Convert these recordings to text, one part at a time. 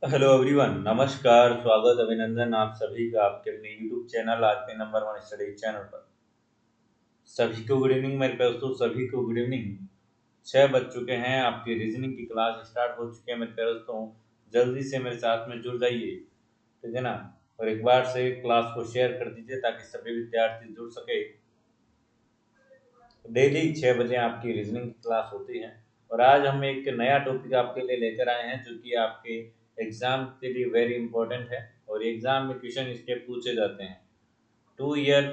Hello everyone, नमस्कार, स्वागत, अभिनंदन आप सभी का आपके अपने यूट्यूब चैनल आज के नंबर वन स्टडी चैनल पर। सभी को गुड इवनिंग मेरे दोस्तों, सभी को गुड इवनिंग। 6 बज चुके हैं, आपकी रीजनिंग की क्लास स्टार्ट हो चुकी है मेरे प्यारे दोस्तों। जल्दी से मेरे साथ में जुड़ जाइए, ठीक है ना। और एक बार से क्लास को शेयर कर दीजिए ताकि सभी विद्यार्थी जुड़ सके। डेली 6 बजे आपकी रीजनिंग की क्लास होती है। और आज हम एक नया टॉपिक आपके लिए लेकर आए हैं जो कि आपके एग्जाम के लिए वेरी इंपॉर्टेंट है। और एग्जाम में क्वेश्चन इसके पूछे जाते हैं 2 ईयर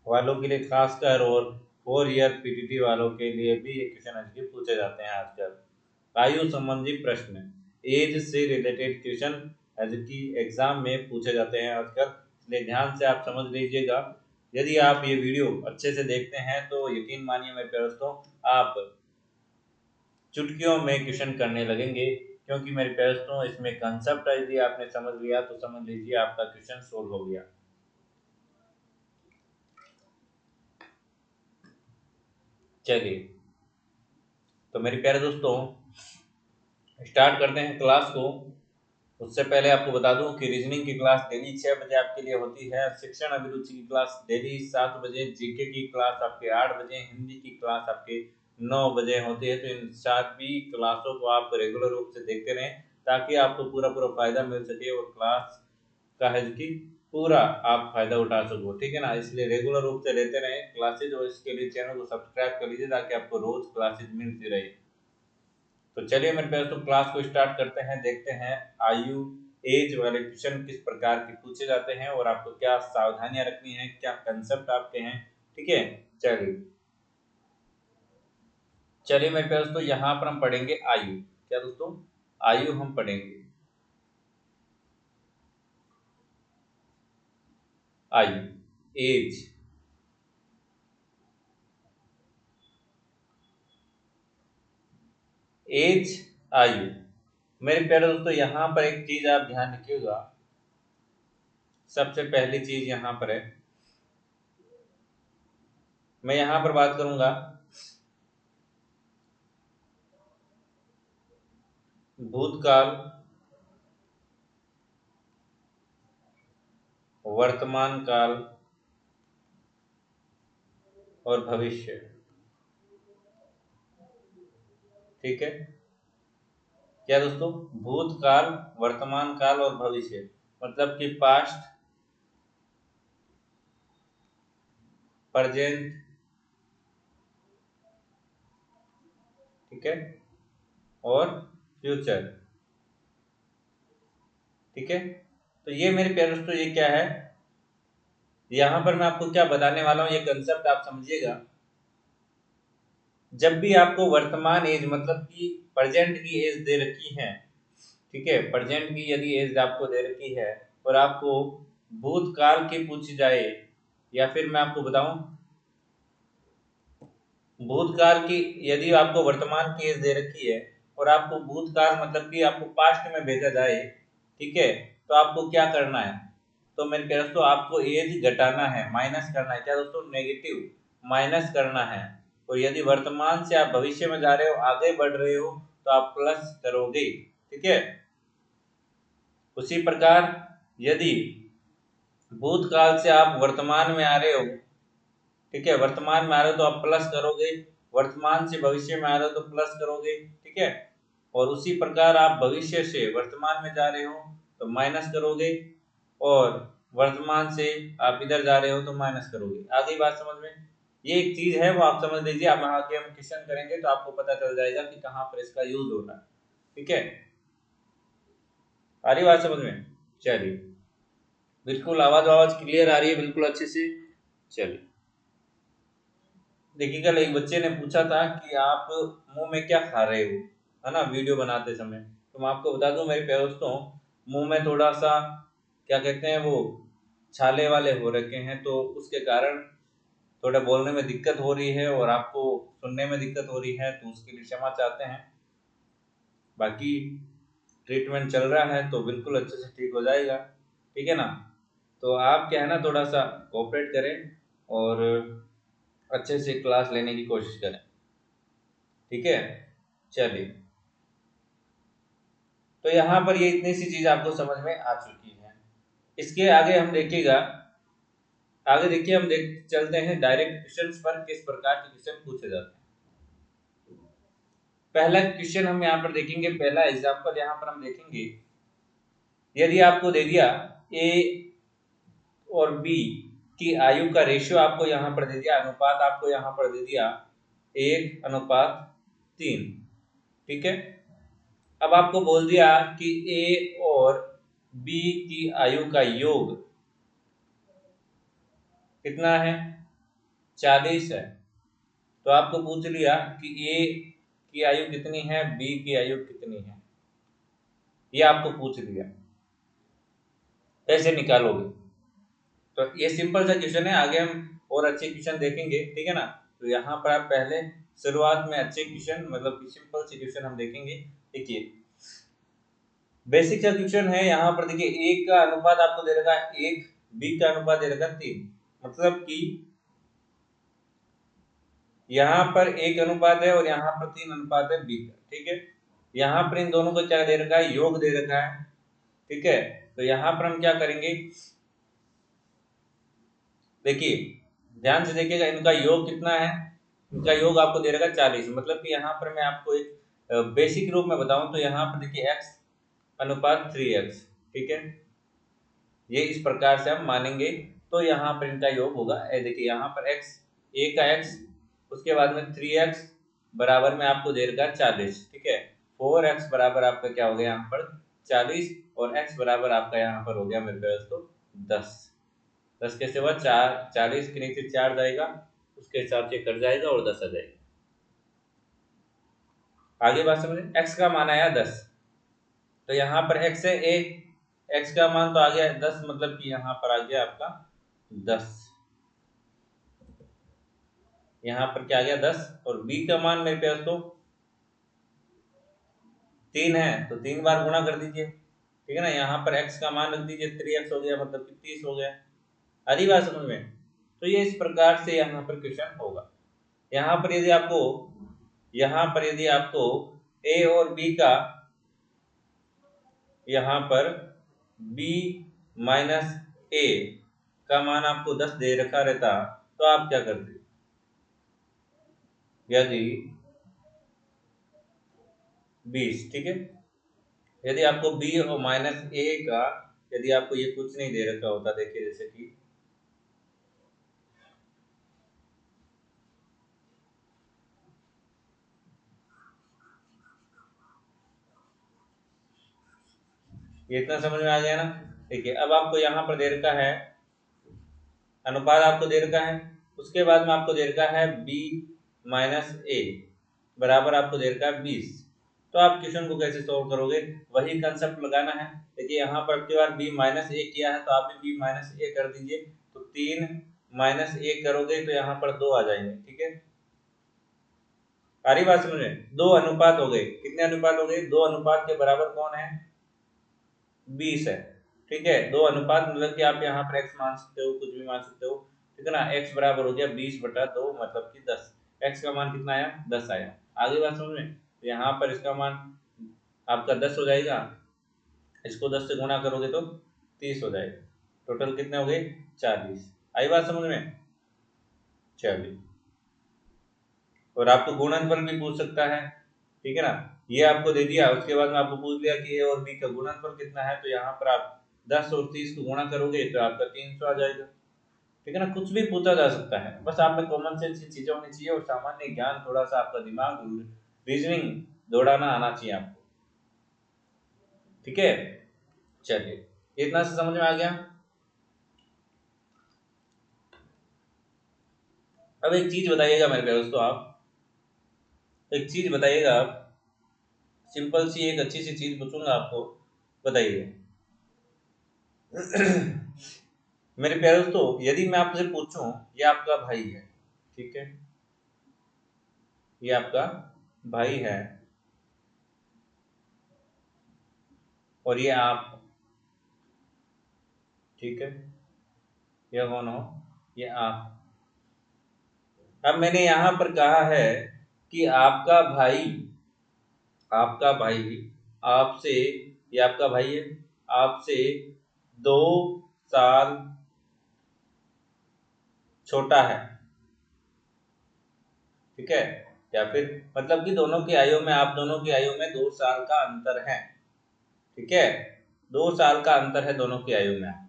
वालों के लिए खासकर, और 4 ईयर पीटीटी वालों के लिए भी ये क्वेश्चन इसके पूछे जाते हैं आजकल। आयु संबंधी प्रश्न, एज से रिलेटेड क्वेश्चन एज की एग्जाम में पूछे जाते हैं आजकल, इसलिए ध्यान से आप समझ लीजिएगा। यदि आप ये वीडियो अच्छे से देखते हैं तो यकीन मानिए मेरे प्यारे दोस्तों, आप चुटकियों में क्वेश्चन करने लगेंगे। क्योंकि मेरे प्यारे दोस्तों, इसमें कंसेप्ट यदि आपने समझ लिया तो समझ लीजिए आपका क्वेश्चन सोल्व हो गया। चलिए, तो मेरे प्यारे दोस्तों स्टार्ट करते हैं क्लास को। उससे पहले आपको बता दूं कि रीजनिंग की क्लास डेली 6 बजे आपके लिए होती है। शिक्षण अभिरुचि की क्लास डेली 7 बजे, जीके की क्लास आपके 8 बजे, हिंदी की क्लास आपके 9 बजे होती है। तो इन सभी क्लासों को आप रेगुलर रूप से देखते रहें ताकि आपको पूरा पूरा फायदा मिल सके और क्लास का है कि पूरा आप फायदा उठा सको, ठीक है ना। इसलिए रेगुलर रूप से लेते रहें क्लासेज, और इसके लिए चैनल को सब्सक्राइब कर लीजिए ताकि आपको रोज क्लासेज मिलती रहे। तो चलिए मेरे प्यारे दोस्तों, क्लास को स्टार्ट करते हैं। देखते हैं आयु एज वाले क्वेश्चन किस प्रकार के पूछे जाते हैं और आपको क्या सावधानियां रखनी है, क्या कंसेप्ट आपके हैं, ठीक है। चलिए चलिए मेरे प्यारे दोस्तों, यहाँ पर हम पढ़ेंगे आयु। क्या दोस्तों? आयु हम पढ़ेंगे। आयु, एज, एज, आयु। मेरे प्यारे दोस्तों, यहाँ पर एक चीज आप ध्यान रखिएगा। सबसे पहली चीज यहाँ पर है, मैं यहाँ पर बात करूंगा भूतकाल, वर्तमान काल और भविष्य, ठीक है। क्या दोस्तों? भूतकाल, वर्तमान काल और भविष्य, मतलब कि पास्ट, प्रेजेंट, ठीक है, और फ्यूचर, ठीक है। तो ये मेरे प्यारे दोस्तों, ये क्या है, यहाँ पर मैं आपको क्या बताने वाला हूँ, ये कंसेप्ट आप समझिएगा। जब भी आपको वर्तमान एज मतलब कि प्रेजेंट की एज दे रखी है, ठीक है, प्रेजेंट की यदि एज आपको दे रखी है और आपको भूतकाल की पूछी जाए, या फिर मैं आपको बताऊं भूतकाल की, यदि आपको वर्तमान की एज दे रखी है और आपको भूतकाल मतलब कि आपको पास्ट में भेजा जाए, ठीक है, तो आपको क्या करना है? तो मेरे प्यारे दोस्तों, आपको एज घटाना है, माइनस करना है। क्या दोस्तों? नेगेटिव माइनस करना है। और यदि वर्तमान से आप भविष्य में जा रहे हो, आगे बढ़ रहे हो, तो आप प्लस करोगे, ठीक है। उसी प्रकार यदि भूतकाल से आप वर्तमान में आ रहे हो, ठीक है, वर्तमान में आ रहे हो तो आप प्लस करोगे, वर्तमान से भविष्य में आ रहे हो तो प्लस करोगे, ठीक है। और उसी प्रकार आप भविष्य से वर्तमान में जा रहे हो तो माइनस करोगे, और वर्तमान से आप इधर जा रहे हो तो माइनस करोगे। आगे बात समझ में? ये एक चीज है, वो आप समझ लीजिए। अब आगे हम क्वेश्चन करेंगे तो आपको पता चल जाएगा कि कहाँ पर इसका यूज हो रहा है, ठीक है। आ रही बात समझ में? चलिए, बिल्कुल आवाज आवाज क्लियर आ रही है, बिल्कुल अच्छे से। चलिए, देखिए कल एक बच्चे ने पूछा था कि आप मुंह में क्या खा रहे हो, है ना, वीडियो बनाते समय। तो मैं आपको बता दूं मेरे प्यारे दोस्तों, मुंह में थोड़ा सा क्या कहते हैं वो छाले वाले हो रखे हैं, तो उसके कारण थोड़ा बोलने में दिक्कत हो रही है और आपको सुनने में दिक्कत हो रही है, तो उसके लिए क्षमा चाहते हैं। बाकी ट्रीटमेंट चल रहा है तो बिल्कुल अच्छे से ठीक हो जाएगा, ठीक है ना। तो आप क्या है ना, थोड़ा सा कोऑपरेट करें और अच्छे से क्लास लेने की कोशिश करें, ठीक है। चलिए, तो यहाँ पर ये इतनी सी चीज आपको समझ में आ चुकी है। इसके आगे हम देखिएगा, आगे देखिए हम चलते हैं डायरेक्ट क्वेश्चंस पर, किस प्रकार के क्वेश्चन पूछे जाते हैं। पहला क्वेश्चन हम यहाँ पर देखेंगे, पहला एग्जाम्पल यहाँ पर हम देखेंगे। यदि आपको दे दिया ए और बी की आयु का रेशियो आपको यहाँ पर दे दिया, अनुपात आपको यहाँ पर दे दिया 1:3, ठीक है। अब आपको बोल दिया कि ए और बी की आयु का योग कितना है, 40 है। तो आपको पूछ लिया कि ए की आयु कितनी है, बी की आयु कितनी है, ये आपको पूछ लिया, कैसे निकालोगे। तो ये सिंपल सा क्वेश्चन है, आगे हम और अच्छे क्वेश्चन देखेंगे, ठीक है ना। तो यहाँ पर आप पहले शुरुआत में अच्छे क्वेश्चन, मतलब सिंपल से क्वेश्चन हम देखेंगे। देखिए बेसिक सा क्वेश्चन है, यहाँ पर देखिए एक का अनुपात आपको दे रखा है 1, बी का अनुपात दे रखा है 3, मतलब कि यहाँ पर 1 अनुपात है और यहाँ पर 3 अनुपात है बी का, ठीक है। यहाँ पर इन दोनों को क्या दे रखा है, योग दे रखा है, ठीक है। तो यहाँ पर हम क्या करेंगे, देखिए ध्यान से देखिएगा, इनका योग कितना है, इनका योग आपको दे रखा है 40, मतलब कि यहाँ पर मैं आपको एक बेसिक रूप में बताऊं तो यहाँ पर देखिए x अनुपात 3x, ठीक है। ये इस प्रकार से हम मानेंगे, तो यहाँ पर इनका योग होगा, देखिए यहाँ पर x, a का x, उसके बाद में 3x बराबर में आपको दे रखा है 40, ठीक है। 4x बराबर आपका क्या हो गया यहाँ पर 40, और x बराबर आपका यहाँ पर हो गया मेरे पास तो 10। 10 कैसे हुआ, 40 के नीचे 4 जाएगा, उसके हिसाब से कट जाएगा और 10 आ जाएगा। आगे बात समझे, x का मान आया 10, तो यहाँ पर x है a, x का मान तो आ गया 10, मतलब कि यहाँ पर आ गया आपका 10, यहाँ पर क्या आ गया 10, और b का मान मेरे पास तो 3 है, तो 3 बार गुणा कर दीजिए, ठीक है ना। यहाँ पर x का मान रख दीजिए, 3x हो गया, मतलब कि 30 हो गया। आधी बात समझ में। तो ये इस प्रकार से यहाँ पर क्वेश्चन होगा। यहाँ पर यदि आपको a और b का, यहाँ पर b माइनस a का मान आपको 10 दे रखा रहता, तो आप क्या करते, यदि 20, ठीक है। यदि आपको b और माइनस a का, यदि आपको ये कुछ नहीं दे रखा होता, देखिए जैसे कि ये इतना समझ में आ गया ना। देखिए अब आपको यहाँ पर दे रखा है, अनुपात आपको दे रखा है, उसके बाद में आपको दे रखा है b माइनस a बराबर आपको दे रखा है 20। तो आप क्वेश्चन को कैसे सॉल्व करोगे, वही कंसेप्ट लगाना है। देखिए यहाँ पर आपके बार b माइनस a किया है, तो आप भी b माइनस a कर दीजिए, तो 3 माइनस 1 करोगे तो यहाँ पर 2 आ जाएंगे, ठीक है। सारी बात समझ में, 2 अनुपात हो गए, कितने अनुपात हो गए, 2 अनुपात के बराबर कौन है, 20 है, ठीक है। 2 अनुपात मतलब कि आप यहाँ पर x मान सकते हो, कुछ भी मान सकते हो, ठीक है ना। x बराबर हो गया 20/2, मतलब कि 10, x का मान कितना आया, 10 आया। आगे बात समझ में, तो यहाँ पर इसका मान आपका 10 हो जाएगा, इसको 10 से गुणा करोगे तो 30 हो जाएगा, टोटल कितने हो गए, 40। आई बात समझ में, चलिए। और आपको गुणनफल भी पूछ सकता है, ठीक है ना। ये आपको दे दिया, उसके बाद में आपको पूछ लिया कि ए और बी का गुणनफल कितना है, तो यहाँ पर आप 10 और 30 को गुणा करोगे तो आपका 300 आ जाएगा, ठीक है ना। कुछ भी पूछा जा सकता है, बस आप में कॉमन सेंस की चीजें होनी चाहिए और सामान्य ज्ञान, थोड़ा सा आपका दिमाग, रीजनिंग दौड़ाना आना चाहिए आपको, ठीक है। चलिए इतना से समझ में आ गया। अब एक चीज बताइएगा मेरे प्यारे दोस्तों, आप एक चीज बताइएगा, आप सिंपल सी एक अच्छी सी चीज पूछूंगा आपको, बताइए। मेरे प्यारे दोस्तों, यदि मैं आपसे पूछूं, ये आपका भाई है, ठीक है, ये आपका भाई है, और ये आप, ठीक है, ये कौन हो, ये आप। अब मैंने यहां पर कहा है कि आपका भाई आपसे ये आपका भाई है, आपसे 2 साल छोटा है, ठीक है। या फिर मतलब कि दोनों की आयु में, आप दोनों की आयु में 2 साल का अंतर है, ठीक है। 2 साल का अंतर है दोनों की आयु में।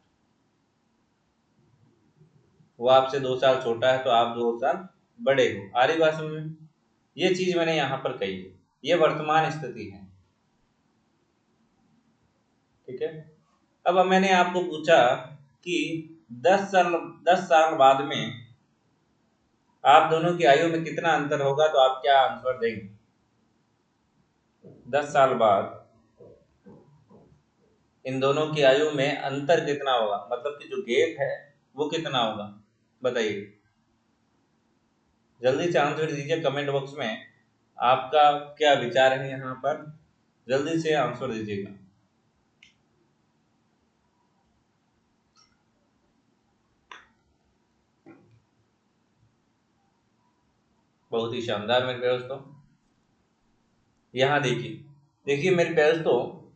वो आपसे 2 साल छोटा है तो आप 2 साल बड़े हो। आ रही बात समझ में? ये चीज मैंने यहाँ पर कही है, ये वर्तमान स्थिति है, ठीक है। अब मैंने आपको पूछा कि 10 साल बाद में आप दोनों की आयु में कितना अंतर होगा, तो आप क्या आंसर देंगे? 10 साल बाद इन दोनों की आयु में अंतर कितना होगा, मतलब कि जो गैप है वो कितना होगा, बताइए। जल्दी से आंसर दीजिए कमेंट बॉक्स में, आपका क्या विचार है यहाँ पर, जल्दी से आंसर दीजिएगा। बहुत ही शानदार मेरे प्यारे दोस्तों। यहाँ देखिए, देखिए मेरे प्यारे दोस्तों,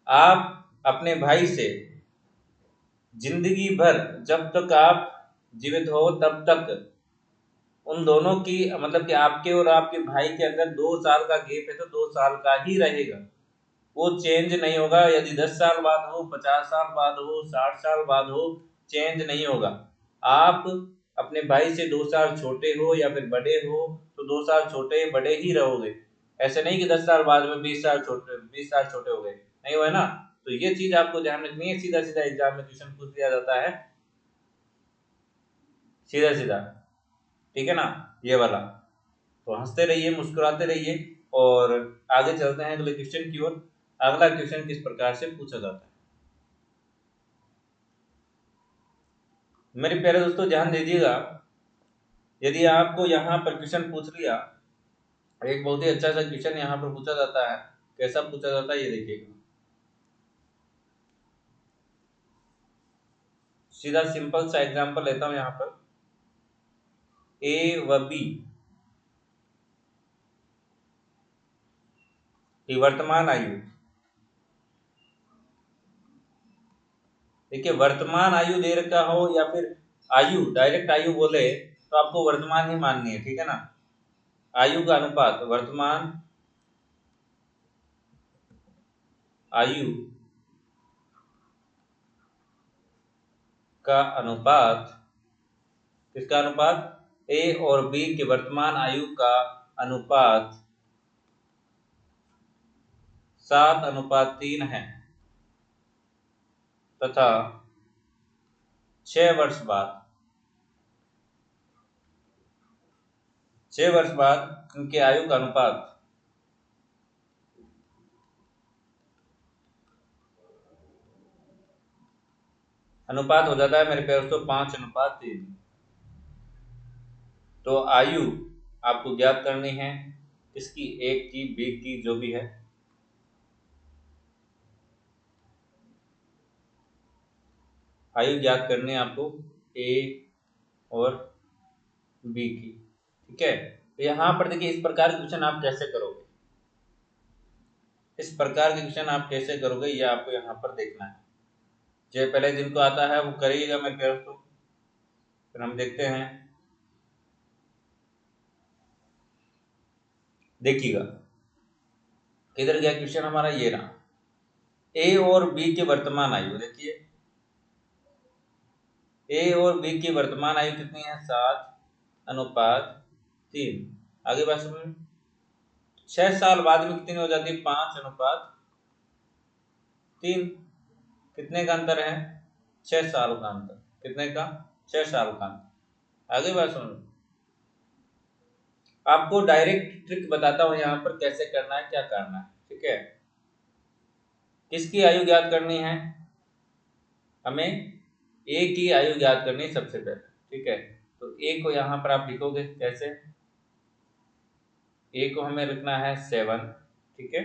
आप अपने भाई से जिंदगी भर, जब तक आप जीवित हो तब तक उन दोनों की, मतलब कि आपके और आपके भाई के अंदर 2 साल का गैप है तो 2 साल का ही रहेगा, वो चेंज नहीं होगा। यदि 10 साल बाद हो, 50 साल बाद हो, 60 साल बाद हो, चेंज नहीं होगा। आप अपने भाई से 2 साल छोटे हो या फिर बड़े हो तो 2 साल छोटे बड़े ही रहोगे। ऐसे नहीं कि 10 साल बाद में 20 साल छोटे, 20 साल छोटे हो गए, नहीं हुआ ना। तो ये चीज आपको ध्यान रखनी है। सीधा सीधा एग्जाम में क्वेश्चन पूछ दिया जाता है, सीधा सीधा, ठीक है ना, ये वाला। तो हंसते रहिए, मुस्कुराते रहिए, और आगे चलते हैं अगले क्वेश्चन की ओर। अगला क्वेश्चन किस प्रकार से पूछा जाता है, मेरे प्यारे दोस्तों ध्यान दीजिएगा। यदि आपको यहाँ पर क्वेश्चन पूछ लिया, एक बहुत ही अच्छा सा क्वेश्चन यहाँ पर पूछा जाता है, कैसा पूछा जाता है ये देखिएगा। सीधा सिंपल सा एग्जांपल लेता हूँ यहाँ पर, ए व बी की वर्तमान आयु। देखिए, वर्तमान आयु दे रखा हो या फिर आयु, डायरेक्ट आयु बोले तो आपको वर्तमान ही माननी है, ठीक है ना। आयु का अनुपात, वर्तमान आयु का अनुपात, किसका अनुपात? ए और बी के वर्तमान आयु का अनुपात 7:3 है, तथा 6 वर्ष बाद, 6 वर्ष बाद उनके आयु का अनुपात अनुपात हो जाता है मेरे प्यारे दोस्तों 5:3। तो आयु आपको ज्ञात करनी है, इसकी, एक की, बी की, जो भी है। आयु ज्ञात करनी है आपको ए और बी की, ठीक है। तो यहाँ पर देखिए, इस प्रकार के क्वेश्चन आप कैसे करोगे, इस प्रकार के क्वेश्चन आप कैसे करोगे, ये आपको यहाँ पर देखना है। जो पहले जिनको आता है वो करिएगा मेरे प्यारे दोस्तों, फिर हम देखते हैं। देखिएगा किधर गया क्वेश्चन हमारा, ये रहा। ए और बी के वर्तमान आयु, देखिए ए और बी की वर्तमान आयु कितनी है, 7:3। आगे बात समझ। 6 साल बाद में कितनी हो जाती है, 5:3। कितने का अंतर है, 6 साल का अंतर। कितने का, 6 साल का अंतर। आगे बात समझ। आपको डायरेक्ट ट्रिक बताता हूँ यहाँ पर कैसे करना है, क्या करना है, ठीक है। किसकी आयु ज्ञात करनी है, हमें ए की आयु ज्ञात करनी है सबसे पहले, ठीक है। तो ए को यहाँ पर आप लिखोगे कैसे, ए को हमें लिखना है 7, ठीक है।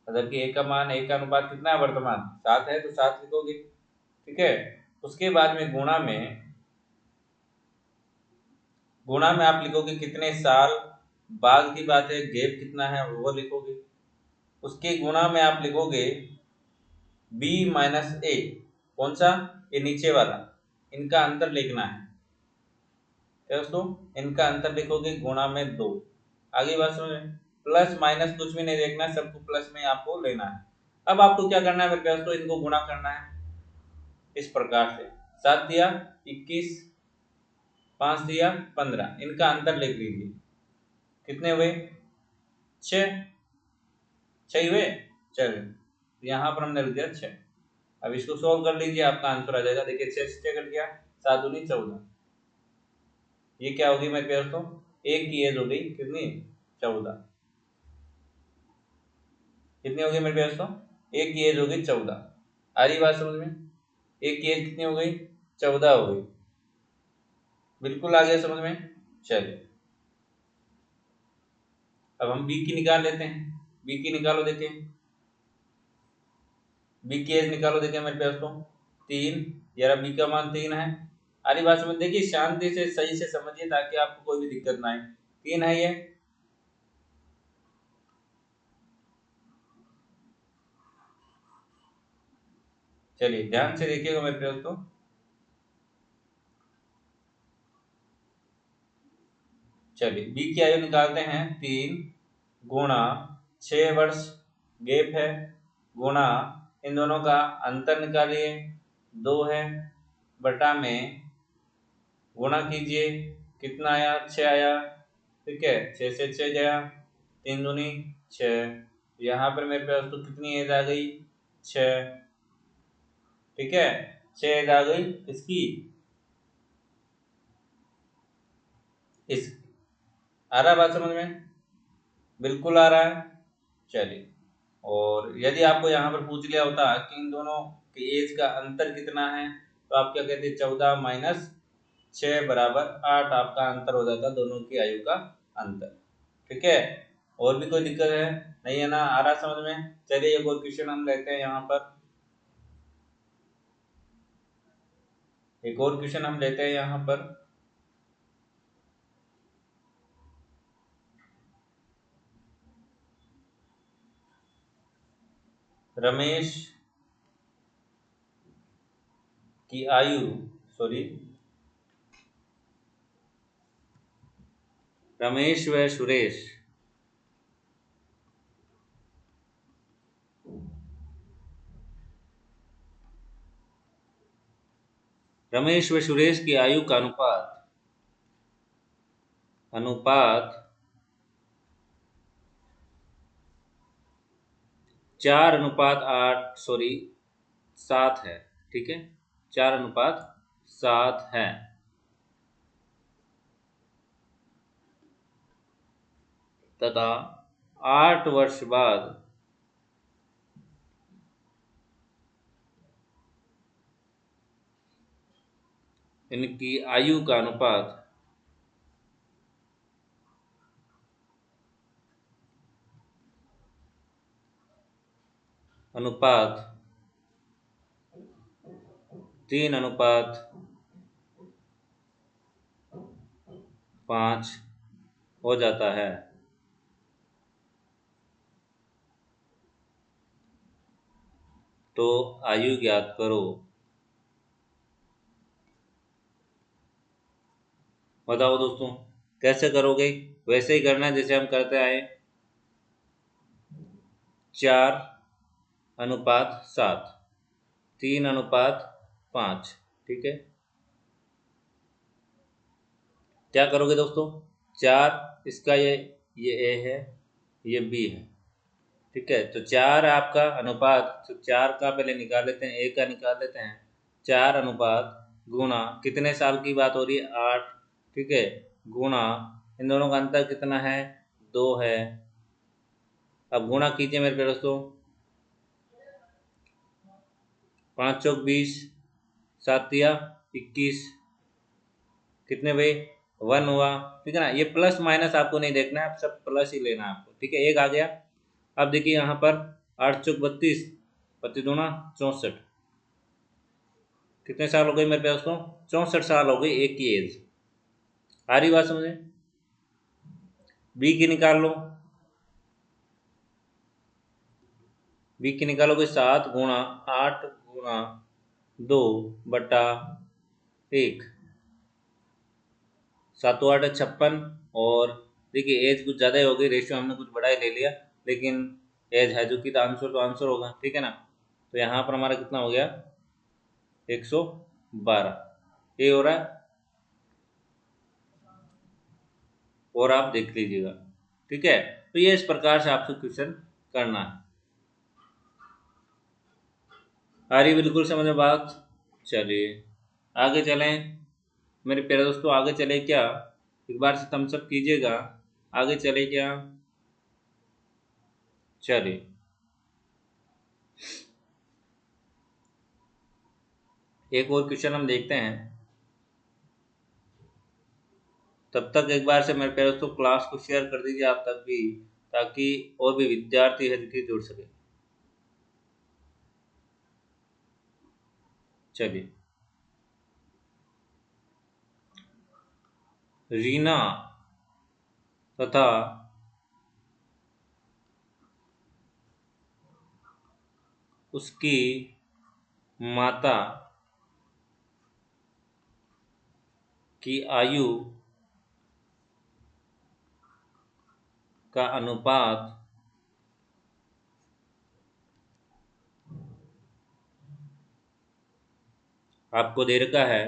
मतलब कि ए का मान, ए का अनुपात कितना है, वर्तमान 7 है तो 7 लिखोगे, ठीक है। उसके बाद में गुणा में आप लिखोगे कितने साल बाद की बात है, गैप कितना है वो लिखोगे। उसके गुणा में आप लिखोगे बी माइनस ए, कौन सा, ये नीचे वाला, इनका अंतर लिखना है क्या दोस्तों, इनका अंतर लिखोगे गुणा में 2। आगे बात समझ में, प्लस माइनस कुछ भी नहीं देखना है, सबको प्लस में आपको लेना है। अब आपको क्या करना है मेरे दोस्तों, इनको गुणा करना है इस प्रकार से, 7 दिया 21, 5 दिया 15, इनका अंतर लिख लीजिए, कितने हुए 6, 6 हुए। चलिए यहाँ पर हमने लिख दिया 6। अब इसको सोल्व कर लीजिए, आपका आंसर आ जाएगा। देखिए 6 से 6 कट गया, 7 दूनी 14, ये क्या होगी मेरे दोस्तों, एक की एज हो गई कितनी 14, कितनी होगी मेरे दोस्तों, एक की एज हो गई 14। आ रही बात समझ में, एक की एज कितनी हो गई 14 हो गई, बिल्कुल आ गया समझ में। चलिए अब हम बी की निकाल लेते हैं, बी की निकालो, देखें बी की एज निकालो, देखें मेरे दोस्तों 3, यार बी का मान 3 है। अरे बात समझ, देखिए शांति से सही से समझिए ताकि आपको कोई भी दिक्कत ना आए। 3 है ये, चलिए ध्यान से देखिएगा मेरे दोस्तों। चलिए बी की आयु निकालते हैं, 3 गुणा 6 वर्ष गैप है, गुणा इन दोनों का अंतर निकालिए 2 है, बटा में गुणा कीजिए, कितना आया 6 आया, ठीक है 6 से 6 गया, 3 दूनी 6, यहाँ पर मेरे पास तो कितनी एज आ गई 6, ठीक है 6 एज आ गई इसकी, इस आ रहा बात समझ में, बिल्कुल आ रहा है। चलिए, और यदि आपको यहाँ पर पूछ लिया होता कि इन दोनों के एज का अंतर कितना है, तो आप क्या कहते, 14 माइनस 6 बराबर 8, आपका अंतर हो जाता दोनों की आयु का अंतर। ठीक है, और भी कोई दिक्कत है, नहीं है ना, आ रहा समझ में। चलिए एक और क्वेश्चन हम लेते हैं यहाँ पर, एक और क्वेश्चन हम लेते हैं यहाँ पर। रमेश की आयु, सॉरी, रमेश व सुरेश रमेश व सुरेश की आयु का अनुपात अनुपात 4:8, सॉरी 7 है, ठीक है 4:7 है, तथा 8 वर्ष बाद इनकी आयु का अनुपात 3:5 हो जाता है। तो आयु ज्ञात करो। बताओ दोस्तों कैसे करोगे, वैसे ही करना है जैसे हम करते आए, 4:7, 3:5, ठीक है। क्या करोगे दोस्तों, 4 इसका ये ए है, ये बी है, ठीक है। तो 4 आपका अनुपात, तो 4 का पहले निकाल लेते हैं, ए का निकाल लेते हैं, 4 अनुपात गुणा, कितने साल की बात हो रही है 8, ठीक है, गुणा इन दोनों का अंतर कितना है 2 है। अब गुणा कीजिए मेरे प्यारे दोस्तों, 5 चौक 20, 7 दिया 21, कितने भाई 1 हुआ, ठीक है ना। ये प्लस माइनस आपको नहीं देखना है, सब प्लस ही लेना है आपको, ठीक है। एक आ गया। अब देखिए यहाँ पर 8 चौक 32, 32 दूना 64, कितने साल हो गए मेरे पास दोस्तों, 64 साल हो गई एक की एज। आ रही बात समझे, बी की निकाल लो, बी की निकालोगे 7 गुणा 8 गुणा 2 बटा 1, 7 8 56। और देखिए एज कुछ ज़्यादा ही हो गई, रेशियो हमने कुछ बड़ा ही ले लिया, लेकिन एज है जो कि तो आंसर होगा, ठीक है ना। तो यहाँ पर हमारा कितना हो गया 112, ये हो रहा है। और आप देख लीजिएगा, ठीक है। तो ये इस प्रकार से आपसे क्वेश्चन करना है। आ रही बिल्कुल समझ में बात। चलिए आगे चलें मेरे प्यारे दोस्तों, आगे चले क्या, एक बार से थम्स अप कीजिएगा। आगे चले क्या, चलिए एक और क्वेश्चन हम देखते हैं। तब तक एक बार से मेरे प्यारे दोस्तों क्लास को शेयर कर दीजिए आप तक भी, ताकि और भी विद्यार्थी है जो जुड़ सके। चलिए, रीना तथा उसकी माता की आयु का अनुपात आपको दे रखा है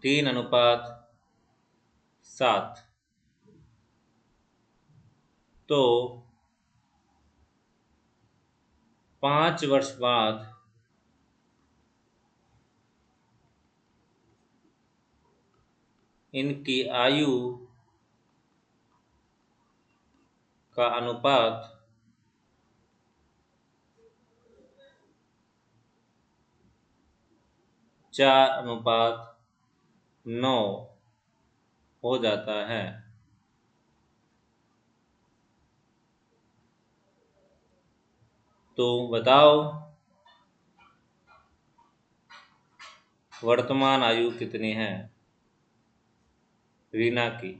3:7। तो 5 वर्ष बाद इनकी आयु का अनुपात 4:9 हो जाता है। तो बताओ वर्तमान आयु कितनी है रीना की।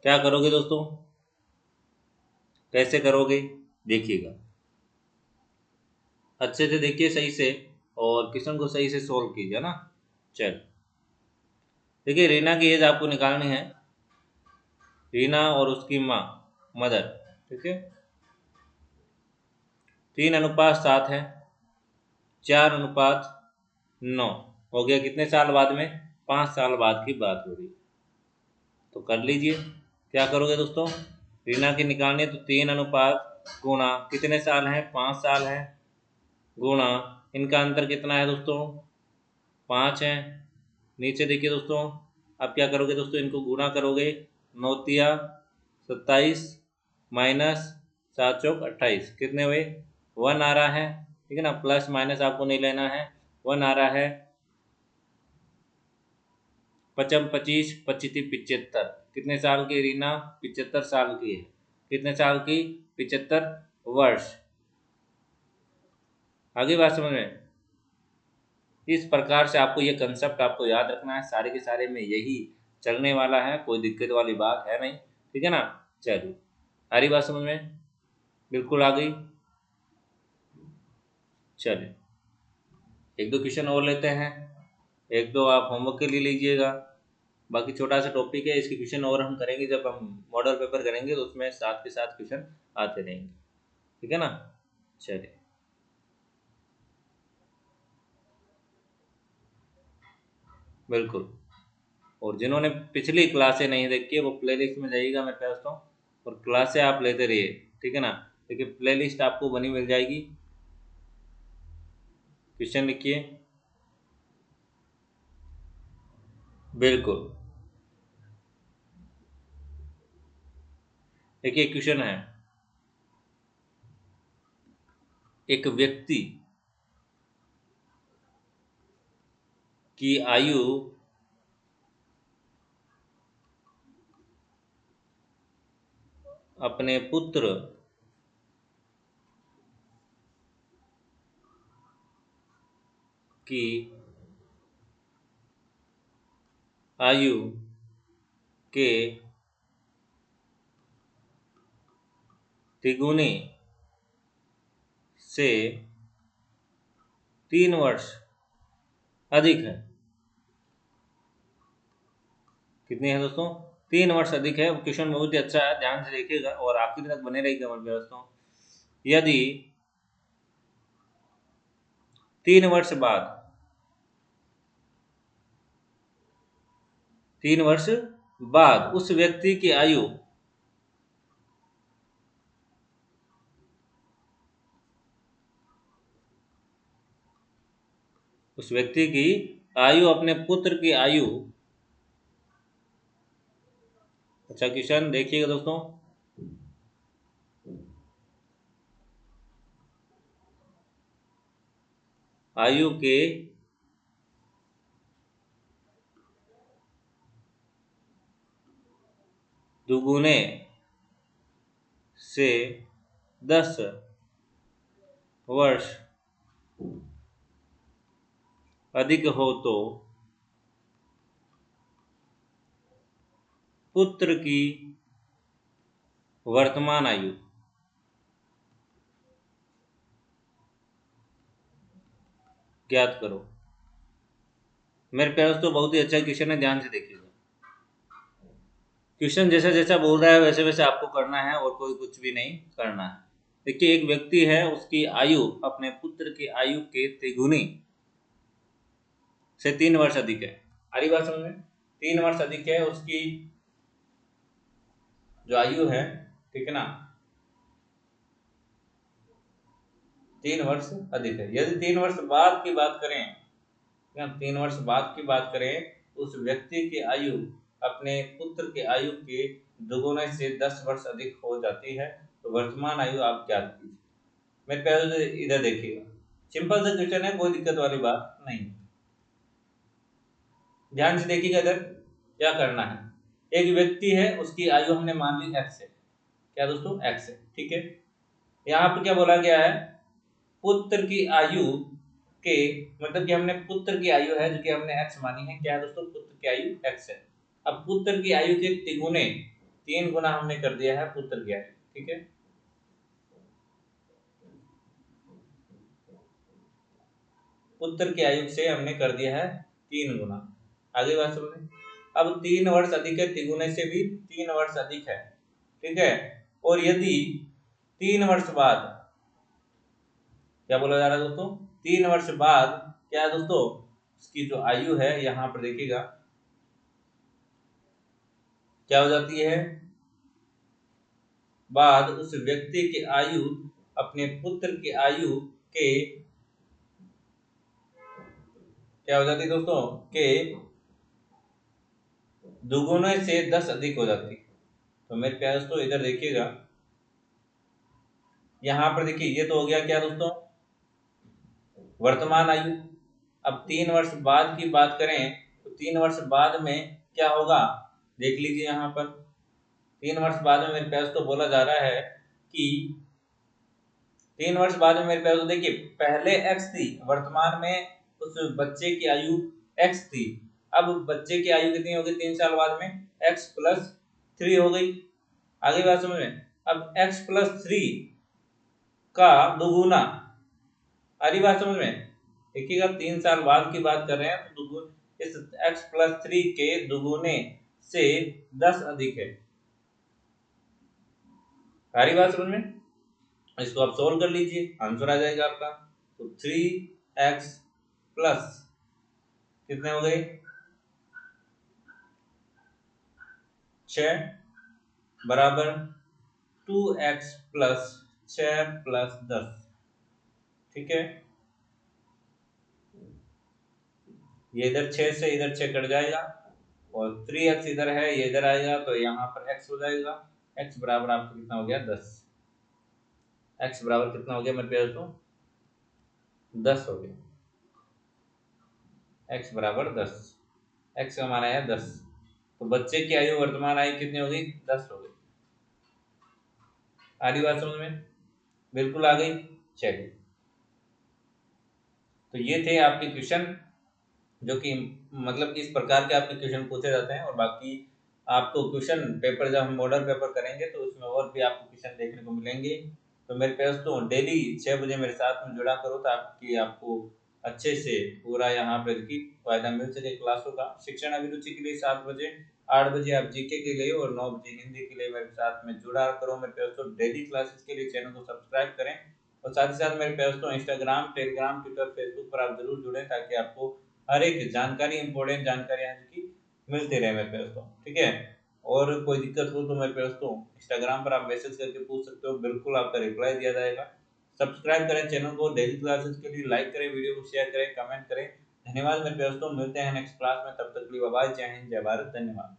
क्या करोगे दोस्तों, कैसे करोगे, देखिएगा अच्छे से, देखिए सही से, और क्वेश्चन को सही से सोल्व कीजिए ना। चल देखिए, रीना की एज आपको निकालनी है, रीना और उसकी माँ मदर, ठीक है। 3:7 है, 4:9 हो गया, कितने साल बाद में, 5 साल बाद की बात हो रही। तो कर लीजिए, क्या करोगे दोस्तों, रीना की निकालनी है तो 3 अनुपात गुणा कितने साल हैं, 5 साल हैं, गुणा इनका अंतर कितना है दोस्तों, 5 है। नीचे देखिए दोस्तों, अब क्या करोगे दोस्तों, इनको गुणा करोगे, 9×3 = 27 माइनस 7×4 = 28, कितने हुए, 1 आ रहा है, ठीक है ना। प्लस माइनस आपको नहीं लेना है, 1 आ रहा है। 55×25 = 75, कितने साल की रीना, 75 साल की है, कितने साल की, 75 वर्ष। आगे बात समझ में। इस प्रकार से आपको ये कंसेप्ट आपको याद रखना है, सारे के सारे में यही चलने वाला है, कोई दिक्कत वाली बात है नहीं, ठीक है ना। चलिए आ रही बात समझ में, बिल्कुल आ गई। चलिए एक दो क्वेश्चन और लेते हैं, एक दो आप होमवर्क के लिए लीजिएगा, बाकी छोटा सा टॉपिक है, इसके क्वेश्चन और हम करेंगे जब हम मॉडल पेपर करेंगे, तो उसमें साथ के साथ क्वेश्चन आते रहेंगे, ठीक है ना। चलिए बिल्कुल, और जिन्होंने पिछली क्लासें नहीं देखी है वो प्लेलिस्ट में जाइएगा मेरे दोस्तों, और क्लासें आप लेते रहिए, ठीक है ना। देखिए प्लेलिस्ट आपको बनी मिल जाएगी, क्वेश्चन लिखिए, बिल्कुल। देखिए क्वेश्चन है, एक व्यक्ति की आयु अपने पुत्र की आयु के तिगुने से 3 वर्ष अधिक है। कितनी है दोस्तों? 3 वर्ष अधिक है। क्वेश्चन बहुत ही अच्छा है, ध्यान से देखिएगा और आखिर तक बने रहिएगा मेरे दोस्तों। यदि 3 वर्ष बाद 3 वर्ष बाद उस व्यक्ति की आयु अपने पुत्र की आयु, अच्छा क्वेश्चन देखिएगा दोस्तों, आयु के दुगुने से 10 वर्ष अधिक हो तो पुत्र की वर्तमान आयु ज्ञात करो। मेरे प्यारे दोस्तों बहुत ही अच्छा क्वेश्चन है, ध्यान से देखिएगा। क्वेश्चन जैसा जैसा बोल रहा है वैसे वैसे आपको करना है और कोई कुछ भी नहीं करना है। देखिए, एक व्यक्ति है, उसकी आयु अपने पुत्र की आयु के तिगुनी से 3 वर्ष अधिक है। आ रही बात समझ में? 3 वर्ष अधिक है उसकी जो आयु है, ठीक है ना, 3 वर्ष अधिक है। यदि 3 वर्ष बाद की बात करें, 3 वर्ष बाद की बात करें, उस व्यक्ति की आयु अपने पुत्र की आयु के दुगुने से 10 वर्ष अधिक हो जाती है, तो वर्तमान आयु आप ज्ञात कीजिए। मेरे प्यारे इधर देखिएगा, सिंपल सा क्वेश्चन है, कोई दिक्कत वाली बात नहीं। ध्यान से देखिएगा इधर क्या करना है। एक व्यक्ति है, उसकी आयु हमने मान ली x है। क्या दोस्तों? x है, ठीक है। यहाँ पर क्या बोला गया है? पुत्र की आयु के, मतलब कि हमने पुत्र की आयु है जो कि हमने x मानी है। क्या है दोस्तों? पुत्र की आयु x है। अब पुत्र की आयु के तिगुने, 3 गुना हमने कर दिया है पुत्र की आयु, ठीक है। पुत्र की आयु से हमने कर दिया है 3 गुना। आगे बात समझे। अब 3 वर्ष अधिक है, तिगुने से भी 3 वर्ष अधिक है, ठीक है। और यदि 3 वर्ष बाद, क्या बोला जा रहा है दोस्तों? 3 वर्ष बाद क्या है दोस्तों? उसकी जो आयु है, यहां पर देखिएगा क्या हो जाती है, बाद उस व्यक्ति की आयु अपने पुत्र की आयु के, क्या हो जाती है दोस्तों? के दुगुने से 10 अधिक हो जाती। तो मेरे प्यारे दोस्तों इधर देखिएगा, यहां पर देखिए ये तो हो गया क्या दोस्तों? वर्तमान आयु। अब 3 वर्ष बाद की बात करें तो 3 वर्ष बाद में क्या होगा, देख लीजिए यहाँ पर। 3 वर्ष बाद में मेरे प्यारे दोस्तों बोला जा रहा है कि 3 वर्ष बाद में मेरे प्यारे दोस्तों देखिए, पहले x थी, वर्तमान में उस बच्चे की आयु x थी। अब बच्चे की आयु कितनी हो गई 3 साल बाद में? x+3 हो गई। आगे बात समझ में। अब x+3 का दुगुना, आ रही बात समझ में। देखिएगा 3 साल बाद की बात कर रहे हैं तो दुगुन, इस x+3 के दुगुने से 10 अधिक है। आ रही बात समझ में। इसको आप सोल्व कर लीजिए, आंसर आ जाएगा आपका। तो 3x प्लस कितने हो गए? 6 बराबर 2x प्लस 6 प्लस 10, ठीक है। ये इधर 6 से इधर 6 कट जाएगा और 3x इधर है, ये इधर आएगा तो यहाँ पर x हो जाएगा। x बराबर आपको कितना हो गया? 10। x बराबर कितना हो गया मेरे प्यारे दोस्तों? 10 हो गया। x बराबर 10, x का मान आया 10। तो बच्चे की आयु, वर्तमान आयु कितनी हो गई? 10 हो गई। आ रही बात समझ में? बिल्कुल आ गई। चलिए, तो ये थे आपके क्वेश्चन। जो कि मतलब इस प्रकार के आपके क्वेश्चन पूछे जाते हैं। और बाकी आपको क्वेश्चन पेपर जब हम मॉडल पेपर करेंगे तो उसमें और भी आपको क्वेश्चन देखने को मिलेंगे। तो मेरे पे दोस्तों डेली 6 बजे मेरे साथ में जुड़ा करो ताकि आपको अच्छे से पूरा यहाँ पे की फायदा मिल सके क्लासों का। शिक्षण अभिरुचि के लिए 7 बजे, 8 बजे आप जीके के लिए और 9 बजे हिंदी के लिए मेरे साथ में जुड़ा करो मेरे दोस्तों। डेली क्लासेस के लिए चैनल को सब्सक्राइब करें और साथ ही साथ मेरे दोस्तों इंस्टाग्राम, टेलीग्राम, ट्विटर, फेसबुक पर आप जरूर जुड़ें ताकि आपको हर एक जानकारी, इंपॉर्टेंट जानकारियां की मिलती रहे मेरे दोस्तों, ठीक है। और कोई दिक्कत हो तो मेरे दोस्तों इंस्टाग्राम पर आप मैसेज करके पूछ सकते हो, बिल्कुल आपका रिप्लाई दिया जाएगा। सब्सक्राइब करें चैनल को डेली क्लासेस के लिए, लाइक करें, वीडियो को शेयर करें, कमेंट करें। धन्यवाद मेरे दोस्तों, मिलते हैं नेक्स्ट क्लास में, तब तक के लिए बाय बाय, जय हिंद, जय भारत, धन्यवाद।